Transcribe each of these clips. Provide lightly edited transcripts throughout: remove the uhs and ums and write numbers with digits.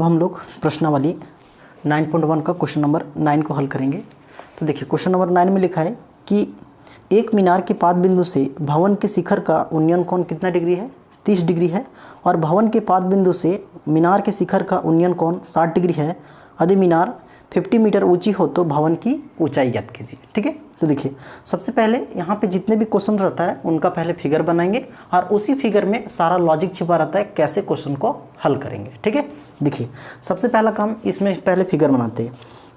हम लोग प्रश्नावली 9.1 का क्वेश्चन नंबर 9 को हल करेंगे। तो देखिए क्वेश्चन नंबर 9 में लिखा है कि एक मीनार के पाद बिंदु से भवन के शिखर का उन्नयन कोण कितना डिग्री है, 30 डिग्री है, और भवन के पाद बिंदु से मीनार के शिखर का उन्नयन कोण 60 डिग्री है। यदि मीनार 50 मीटर ऊंची हो तो भवन की ऊंचाई ज्ञात कीजिए। ठीक है, तो देखिए सबसे पहले यहाँ पे जितने भी क्वेश्चन रहता है उनका पहले फिगर बनाएंगे और उसी फिगर में सारा लॉजिक छिपा रहता है कैसे क्वेश्चन को हल करेंगे। ठीक है, देखिए सबसे पहला काम इसमें पहले फिगर बनाते हैं।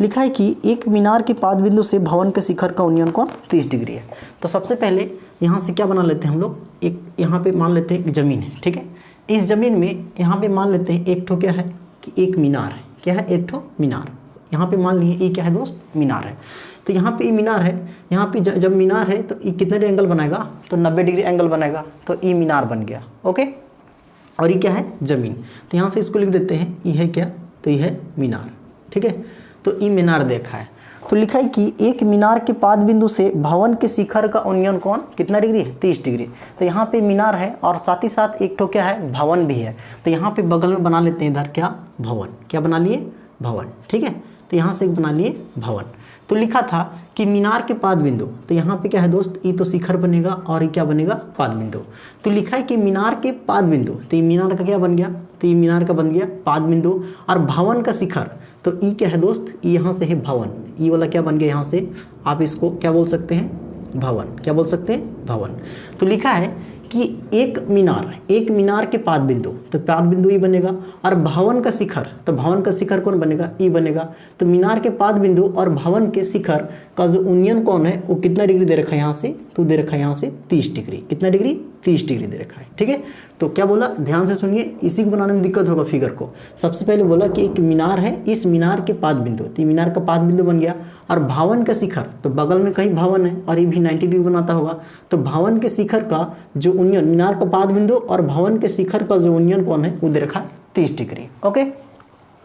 लिखा है कि एक मीनार के पाद बिंदु से भवन के शिखर का उन्नयन कोण 30 डिग्री है। तो सबसे पहले यहाँ से क्या बना लेते हैं हम लोग, एक यहाँ पे मान लेते हैं एक ज़मीन है। ठीक है, इस ज़मीन में यहाँ पे मान लेते हैं एक ठो क्या है कि एक मीनार है। क्या है, एक ठो मीनार। यहाँ पे मान लिए ये क्या है दोस्त, मीनार है। तो यहाँ पे ये मीनार है, यहाँ पे जब मीनार है तो ये कितने एंगल बनाएगा, तो 90 डिग्री एंगल बनाएगा। तो ये मीनार बन गया। ओके, और ये क्या है, ज़मीन। तो यहाँ से इसको लिख देते हैं, ये है क्या, तो ये है मीनार। ठीक है, तो ये मीनार देखा है। तो लिखा है कि एक मीनार के पाद बिंदु से भवन के शिखर का उन्नयन कोण कितना डिग्री है, 30 डिग्री। तो यहाँ पे मीनार है और साथ ही साथ एक ठो क्या है, भवन भी है। तो यहाँ पे बगल में बना लेते हैं इधर क्या, भवन। क्या बना लिए, भवन। ठीक है, तो यहाँ से एक बना लिए भवन। तो लिखा था कि मीनार के पाद बिंदु, तो यहाँ पे क्या है दोस्त, ये तो शिखर बनेगा और ये क्या बनेगा, पाद बिंदु। तो लिखा है कि मीनार के पाद बिंदु, तो ये मीनार का क्या बन गया, तो ये मीनार का बन गया पाद बिंदु। और भवन का शिखर, तो ये क्या है दोस्त, ये यहाँ से है भवन। ये वाला क्या बन गया, यहाँ से आप इसको क्या बोल सकते हैं, भवन। क्या बोल सकते हैं, भवन। तो लिखा है कि एक मीनार के पाद बिंदु, तो पाद बिंदु ई बनेगा। और भवन का शिखर, तो भवन का शिखर कौन बनेगा, ई बनेगा। तो मीनार के पाद बिंदु और भवन के शिखर का जो उन्नयन कोण है वो कितना डिग्री दे रखा है यहाँ से, तो दे रखा है यहाँ से 30 डिग्री। कितना डिग्री, 30 डिग्री दे रखा है। ठीक है, तो क्या बोला, ध्यान से सुनिए, इसी को बनाने में दिक्कत होगा फिगर को। सबसे पहले बोला कि एक मीनार है, इस मीनार के पाद बिंदु, तो मीनार का पाद बिंदु बन गया। और भवन का शिखर, तो बगल में कहीं भवन है और ये भी 90 डिग्री बनाता होगा। तो भवन के शिखर का जो उन्नयन, मीनार का पाद बिंदु और भवन के शिखर का जो उन्नयन कोण है वो दे रखा है 30 डिग्री। ओके,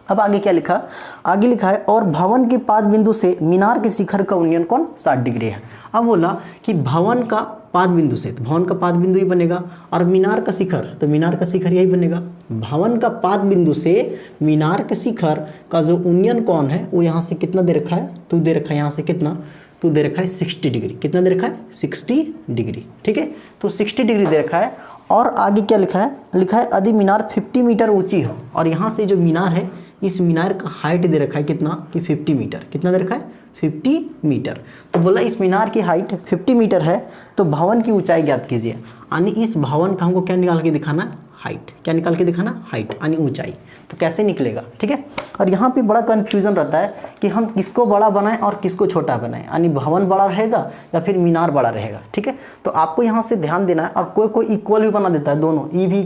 अब आगे क्या लिखा, आगे लिखा है और भवन के पाद बिंदु से मीनार के शिखर का उन्नयन कोण 60 डिग्री है। अब बोला कि भवन का पाद बिंदु से, तो भवन का पाद बिंदु ही बनेगा। और मीनार का शिखर, तो मीनार का शिखर यही बनेगा। भवन का पाद बिंदु से मीनार के शिखर का जो उन्नयन कोण है वो यहाँ से कितना दे रखा है, तो दे रखा है यहाँ से कितना, तो दे रखा है 60 डिग्री। कितना दे रखा है, 60 डिग्री। ठीक है, तो 60 डिग्री दे रखा है। और आगे क्या लिखा है, लिखा है यदि मीनार 50 मीटर ऊंची हो, और यहाँ से जो मीनार है इस मीनार का हाइट दे रखा है कितना, कि 50 मीटर। कितना दे रखा है, 50 मीटर। तो बोला इस मीनार की हाइट 50 मीटर है तो भवन की ऊंचाई ज्ञात कीजिए। यानी इस भवन का हमको क्या निकाल के दिखाना है, हाइट। क्या निकाल के दिखाना, हाइट यानी ऊंचाई। तो कैसे निकलेगा, ठीक है। और यहाँ पे बड़ा कंफ्यूजन रहता है कि हम किसको बड़ा बनाएं और किसको छोटा बनाएं, यानी भवन बड़ा रहेगा या फिर मीनार बड़ा रहेगा। ठीक है, तो आपको यहाँ से ध्यान देना है। और कोई कोई इक्वल भी बना देता है, दोनों ई भी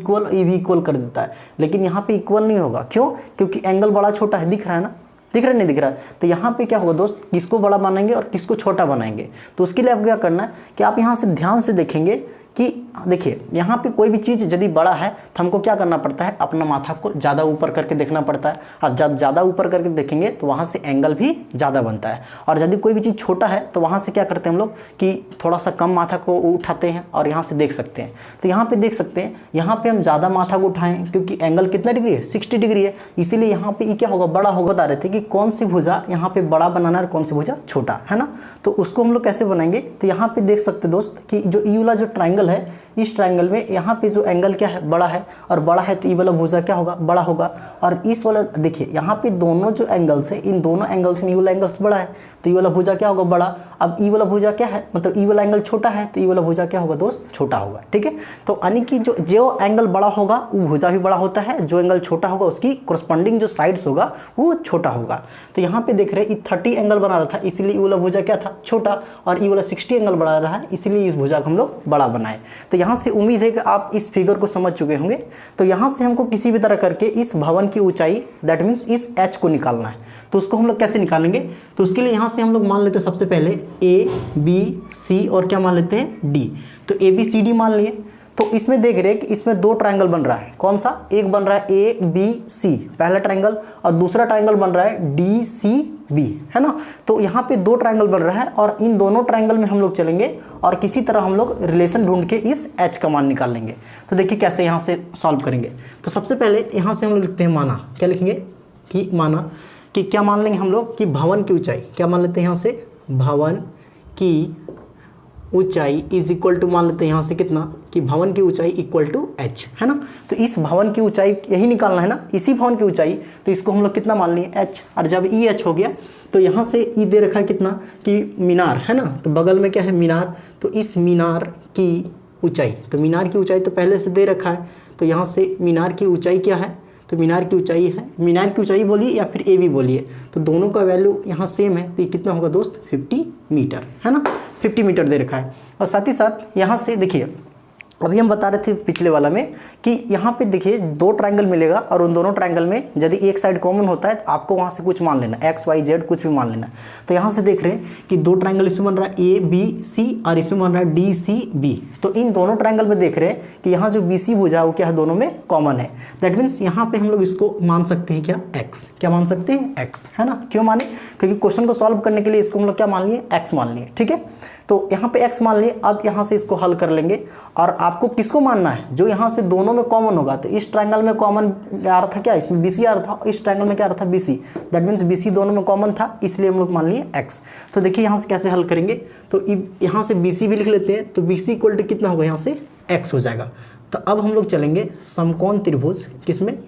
इक्वल कर देता है, लेकिन यहाँ पे इक्वल नहीं होगा। क्यों, क्योंकि एंगल बड़ा छोटा है, दिख रहा है ना, दिख रहा है, नहीं दिख रहा है। तो यहाँ पे क्या होगा दोस्त, किसको बड़ा बनाएंगे और किसको छोटा बनाएंगे। तो उसके लिए आपको क्या करना है कि आप यहाँ से ध्यान से देखेंगे कि देखिए यहाँ पे कोई भी चीज़ यदि बड़ा है तो हमको क्या करना पड़ता है, अपना माथा को ज़्यादा ऊपर करके देखना पड़ता है। और जब ज़्यादा ऊपर करके देखेंगे तो वहाँ से एंगल भी ज़्यादा बनता है। और यदि कोई भी चीज़ छोटा है तो वहाँ से क्या करते हैं हम लोग कि थोड़ा सा कम माथा को उठाते हैं और यहाँ से देख सकते हैं। तो यहाँ पे देख सकते हैं, यहाँ पे हम ज़्यादा माथा को उठाएं क्योंकि एंगल कितना डिग्री है, 60 डिग्री है। इसीलिए यहाँ पे ये क्या होगा, बड़ा होगा। बता रहे थे कि कौन सी भुजा यहाँ पे बड़ा बनाना है और कौन सी भुजा छोटा, है ना। तो उसको हम लोग कैसे बनाएंगे, तो यहाँ पे देख सकते दोस्त कि जो ई वाला जो ट्राइंगल है, इस ट्राइंगल में यहाँ पे जो एंगल क्या है, बड़ा है। और बड़ा है तो ई वाला भुजा क्या होगा, बड़ा होगा। और इस वाला देखिए यहाँ पे दोनों जो एंगल्स है, इन दोनों एंगल्स में ई वाला एंगल्स बड़ा है तो ई वाला भुजा क्या होगा, बड़ा। अब ई वाला भुजा क्या है, मतलब ई वाला एंगल छोटा है तो ई वाला भुजा क्या होगा दोस्त, छोटा होगा। ठीक है, तो यानी कि जो एंगल बड़ा होगा वो भुजा भी बड़ा होता है, जो एंगल छोटा होगा उसकी कोरस्पॉन्डिंग जो साइड्स होगा वो छोटा होगा। तो यहाँ पे देख रहे हैं 30 एंगल बना रहा था, इसीलिए ई वाला भुजा क्या था, छोटा। और ई वाला 60 एंगल बना रहा है, इसीलिए इस भुजा को हम लोग बड़ा बनाए। तो यहाँ से उम्मीद है कि आप इस फिगर को समझ चुके होंगे। तो यहाँ से हमको किसी भी तरह करके इस भवन की ऊंचाई, दैट मीन्स इस एच को निकालना है। तो उसको हम लोग कैसे निकालेंगे, तो उसके लिए यहाँ से हम लोग मान लेते हैं सबसे पहले ए बी सी और क्या मान लेते हैं, डी। तो ए बी सी डी मान लिए। तो इसमें देख रहे हैं कि इसमें दो ट्रायंगल बन रहा है। कौन सा, एक बन रहा है ए बी सी पहला ट्रायंगल, और दूसरा ट्रायंगल बन रहा है डी सी बी, है ना। तो यहाँ पे दो ट्रायंगल बन रहा है और इन दोनों ट्रायंगल में हम लोग चलेंगे और किसी तरह हम लोग रिलेशन ढूंढ के इस एच का मान निकाल लेंगे। तो देखिए कैसे यहाँ से सॉल्व करेंगे। तो सबसे पहले यहाँ से हम लोग लिखते हैं माना, क्या लिखेंगे, कि माना कि क्या मान लेंगे हम लोग कि भवन की ऊंचाई, क्या मान लेते हैं यहाँ से, भवन की ऊंचाई इज इक्वल टू, मान लेते हैं यहाँ से कितना, कि भवन की ऊंचाई इक्वल टू h, है ना। तो इस भवन की ऊंचाई यही निकालना है ना, इसी भवन की ऊंचाई, तो इसको हम लोग कितना मान लिए h। और जब ई एच हो गया तो यहाँ से ई दे रखा है कितना, कि मीनार, है ना, तो बगल में क्या है, मीनार, तो इस मीनार की ऊंचाई, तो मीनार की ऊंचाई तो पहले से दे रखा है, तो यहाँ से मीनार की ऊंचाई क्या है, तो मीनार की ऊंचाई है, मीनार की ऊंचाई बोलिए या फिर ए बी बोलिए, तो दोनों का वैल्यू यहाँ सेम है, तो ये कितना होगा दोस्त, 50 मीटर, है ना, 50 मीटर दे रखा है। और साथ ही साथ यहाँ से देखिए, अभी हम बता रहे थे पिछले वाला में कि यहाँ पे देखिए 2 ट्रायंगल मिलेगा और उन दोनों ट्रायंगल में यदि एक साइड कॉमन होता है तो आपको वहाँ से कुछ मान लेना, एक्स वाई जेड कुछ भी मान लेना। तो यहाँ से देख रहे हैं कि 2 ट्रायंगल इसमें बन रहा है ए बी सी और इसमें बन रहा है डी सी बी। तो इन दोनों ट्रायंगल में देख रहे हैं कि यहाँ जो बी सी भुजा है वो क्या है, दोनों में कॉमन है। दैट मीन्स यहाँ पे हम लोग इसको मान सकते हैं क्या, एक्स, क्या मान सकते हैं, एक्स, है ना। क्यों माने, क्योंकि क्वेश्चन को सॉल्व करने के लिए इसको हम लोग क्या मान लिए, एक्स मान लिए, ठीक है। तो यहाँ पे x मान लिए, अब यहाँ से इसको हल कर लेंगे और आपको किसको मानना है, जो यहाँ से दोनों में कॉमन होगा। तो इस ट्रायंगल में कॉमन आ रहा था क्या, इसमें BC आ रहा था, इस ट्रायंगल में क्या आ रहा था, BC। दैट मीन्स BC दोनों में कॉमन था, इसलिए हम लोग मान लिए x। तो देखिए यहाँ से कैसे हल करेंगे, तो यहाँ से BC भी लिख लेते हैं, तो BC इक्वल टू कितना होगा, यहाँ से x हो जाएगा। तो अब हम लोग चलेंगे समकोण त्रिभुज, किसमें,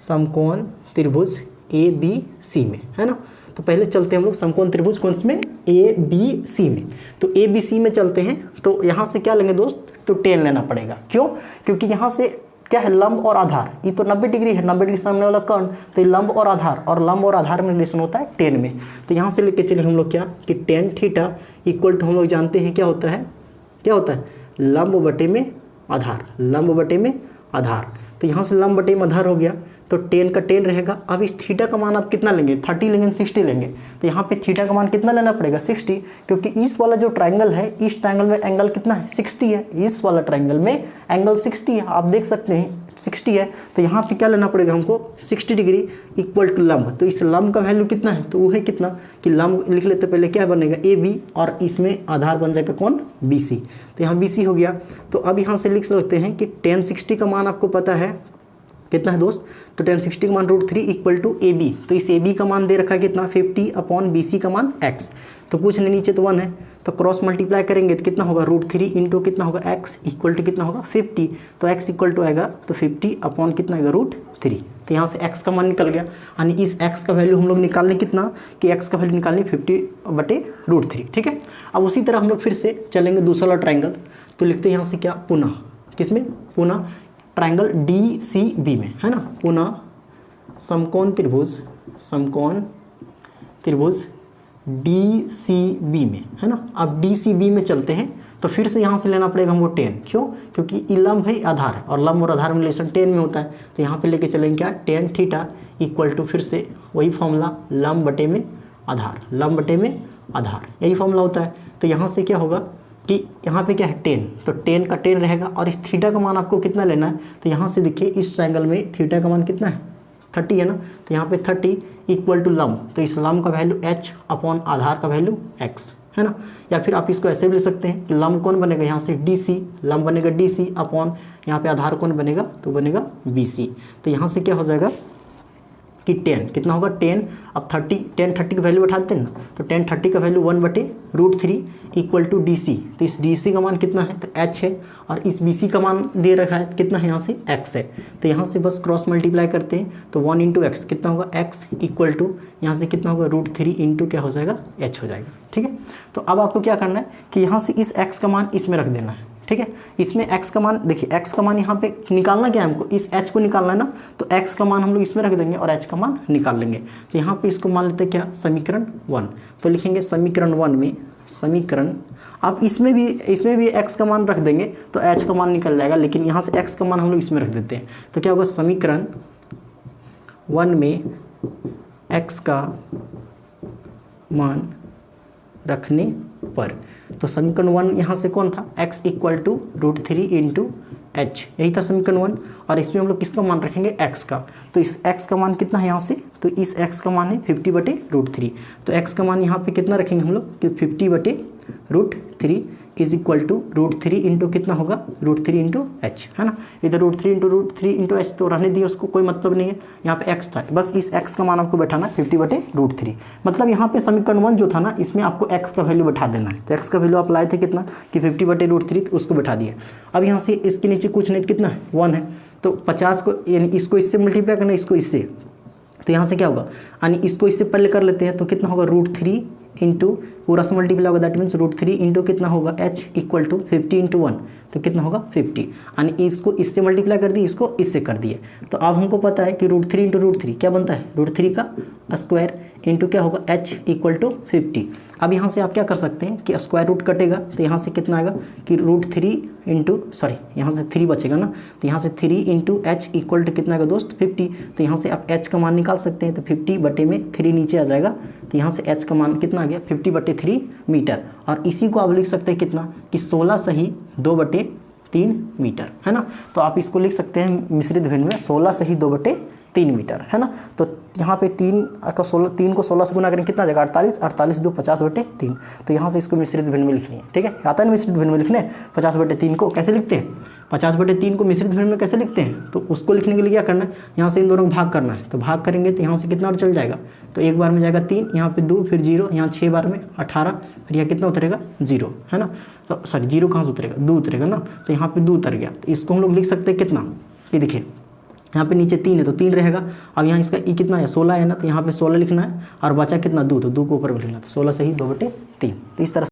समकोण त्रिभुज ABC में, है ना। तो पहले चलते हैं हम लोग समकोण त्रिभुज कौन में, ABC में। तो ABC में चलते हैं, तो यहाँ से क्या लेंगे दोस्त, तो tan लेना पड़ेगा। क्यों, क्योंकि यहाँ से क्या है, लंब और आधार, ये तो 90 डिग्री है, 90 डिग्री सामने वाला कर्ण, तो ये लंब और आधार, और लंब और आधार में रिलेशन होता है tan में। तो यहाँ से लेके चले हम लोग क्या, कि tan थीटा इक्वल टू, हम लोग जानते हैं क्या होता है, क्या होता है, लंब बटे में आधार, लंब बटे में आधार। तो यहाँ से लंब बटे में आधार हो गया, तो tan का tan रहेगा। अब इस थीटा का मान आप कितना लेंगे, 30 लेंगे, 60 लेंगे। तो यहाँ पे थीटा का मान कितना लेना पड़ेगा, 60, क्योंकि इस वाला जो ट्रायंगल है, इस ट्रायंगल में एंगल कितना है, 60 है, इस वाला ट्रायंगल में एंगल 60 है, आप देख सकते हैं 60 है। तो यहाँ पे क्या लेना पड़ेगा हमको, 60 डिग्री इक्वल टू लंब। तो इस लंब का वैल्यू कितना है, तो वो है कितना, कि लंब लिख लेते, पहले क्या बनेगा, AB, और इसमें आधार बन जाएगा कौन, BC। तो यहाँ BC हो गया। तो अब यहाँ से लिख सकते हैं कि tan 60 का मान आपको पता है कितना है दोस्त, तो tan 60 का मान √3 इक्वल टू AB। तो इस AB का मान दे रखा है कितना, 50 अपॉन BC का मान x। तो कुछ नहीं, नीचे तो 1 है, तो क्रॉस मल्टीप्लाई करेंगे तो कितना होगा, √3 इंटू कितना होगा, x इक्वल टू कितना होगा, 50। तो x इक्वल टू आएगा तो 50 अपॉन कितना आएगा, √3। तो यहाँ से x का मान निकल गया, यानी इस x का वैल्यू हम लोग निकालने कितना, कि x का वैल्यू निकालने 50 बटे √3, ठीक है। अब उसी तरह हम लोग फिर से चलेंगे दूसरा ट्रायंगल। तो लिखते हैं यहाँ से क्या, पुनः, किसमें, पुनः ट्रायंगल DCB में, है ना, पुनः समकोण त्रिभुज, समकोण त्रिभुज DCB में, है ना। अब DCB में चलते हैं, तो फिर से यहाँ से लेना पड़ेगा हमको tan। क्यों, क्योंकि ये लंब है आधार है, और लंब और आधार में रिलेशन tan में होता है। तो यहाँ पे लेके चलेंगे क्या, tan थीटा इक्वल टू, फिर से वही फॉर्मूला, लंब बटे में आधार, लंब बटे में आधार, यही फॉर्मूला होता है। तो यहाँ से क्या होगा कि यहाँ पे क्या है, tan, तो tan का tan रहेगा, और इस थीटा का मान आपको कितना लेना है, तो यहाँ से देखिए इस ट्रायंगल में थीटा का मान कितना है, 30 है ना। तो यहाँ पे 30 इक्वल टू लंब, तो इस लंब का वैल्यू h अपॉन आधार का वैल्यू x, है ना। या फिर आप इसको ऐसे भी ले सकते हैं कि लंब कौन बनेगा, यहाँ से DC, लंब बनेगा DC अपॉन यहाँ पे आधार कौन बनेगा, तो बनेगा BC। तो यहाँ से क्या हो जाएगा कि tan कितना होगा, tan, अब 30 का वैल्यू बैठाते हैं ना, तो tan 30 का वैल्यू 1 बटे √3 इक्वल टू DC। तो इस DC का मान कितना है, तो h है, और इस BC का मान दे रखा है कितना है, यहाँ से x है। तो यहाँ से बस क्रॉस मल्टीप्लाई करते हैं, तो 1 इंटू एक्स कितना होगा, x इक्वल टू यहाँ से कितना होगा, √3 इंटू क्या हो जाएगा, h हो जाएगा, ठीक है। तो अब आपको क्या करना है कि यहाँ से इस x का मान इसमें रख देना है, ठीक है। इसमें x का मान देखिए, x का मान यहाँ पे निकालना क्या है हमको, इस h को निकालना है ना, तो x का मान हम लोग इसमें रख देंगे और h का मान निकाल लेंगे। तो यहाँ पे इसको मान लेते हैं क्या, समीकरण 1। तो लिखेंगे समीकरण 1 में, समीकरण, आप इसमें भी x का मान रख देंगे तो h का मान निकल जाएगा, लेकिन यहाँ से x का मान हम लोग इसमें रख देते हैं। तो क्या होगा, समीकरण 1 में x का मान रखने पर, तो समीकरण 1 यहाँ से कौन था, x equal to √3 into h, यही था समीकरण 1। और इसमें हम लोग किसका मान रखेंगे, x का। तो इस x का मान कितना है यहाँ से, तो इस x का मान है 50 बटे √3। तो x का मान यहाँ पे कितना रखेंगे हम लोग, कि 50 बटे √3 इज इक्वल टू √3 इंटू कितना होगा, √3 इंटू एच, है ना। इधर √3 इंटू एच तो रहने दिए, उसको कोई मतलब नहीं है। यहाँ पे x था, बस इस x का मान आपको बैठाना 50/√3। मतलब यहाँ पे समीकरण 1 जो था ना, इसमें आपको x का वैल्यू बैठा देना है। तो x का वैल्यू आप लाए थे कितना कि 50/√3, तो उसको बैठा दिए। अब यहाँ से इसके नीचे कुछ नहीं, कितना है 1 है, तो 50 को यानी इसको इससे मल्टीप्लाई करना, इसको इससे, तो यहाँ से क्या होगा, यानी इसको इससे पहले कर लेते हैं, तो कितना होगा √3 इंटू पूरा से मल्टीप्लाई होगा, दैट मीन्स √3 इंटू कितना होगा h इक्वल टू 50 इंटू 1, तो कितना होगा 50, यानी इसको इससे मल्टीप्लाई कर दिए, इसको इससे कर दिए। तो अब हमको पता है कि √3 इंटू √3 क्या बनता है, √3 का स्क्वायर इंटू क्या होगा h इक्वल टू 50। अब यहाँ से आप क्या कर सकते हैं कि स्क्वायर रूट कटेगा, तो यहाँ से कितना आएगा कि √3 इंटू यहाँ से 3 बचेगा ना, तो यहाँ से 3 इंटू एच इक्वल टू कितना आएगा दोस्त 50। तो यहाँ से आप h का मान निकाल सकते हैं, तो 50/3 नीचे आ जाएगा, तो यहाँ से h का मान कितना आ गया 50/3 मीटर। और इसी को आप लिख सकते हैं कितना कि 16 सही 2/3 मीटर, है ना। तो आप इसको लिख सकते हैं मिश्रित भिन्न में 16 सही 2/3 मीटर, है ना। तो यहाँ पे 3 को 16 से गुना करें कितना आ जाएगा 48, 48 2 50/3। तो यहाँ से इसको मिश्रित भिन्न में लिखनी है, ठीक है। आता है ना मिश्रित भिन्न में लिखने, 50/3 को कैसे लिखते हैं, 50/3 को मिश्रित भिन्न में कैसे लिखते हैं, तो उसको लिखने के लिए क्या करना है, यहाँ से इन दोनों को भाग करना है। तो भाग करेंगे तो यहाँ से कितना और चल जाएगा, तो एक बार में जाएगा 3, यहाँ पे 2, फिर 0, यहाँ 6 बार में 18, फिर यहाँ कितना उतरेगा 0, है ना। तो सॉरी 0 कहाँ से उतरेगा, 2 उतरेगा ना, तो यहाँ पे 2 उतर गया। तो इसको हम लोग लिख सकते हैं कितना, ये देखिए यहाँ पे नीचे 3 है तो 3 रहेगा। अब यहाँ इसका ई कितना है 16 है ना, तो यहाँ पे 16 लिखना है, और बचा कितना 2, तो 2 को ऊपर में लिखना, तो 16 सही 2/3। तो इस तरह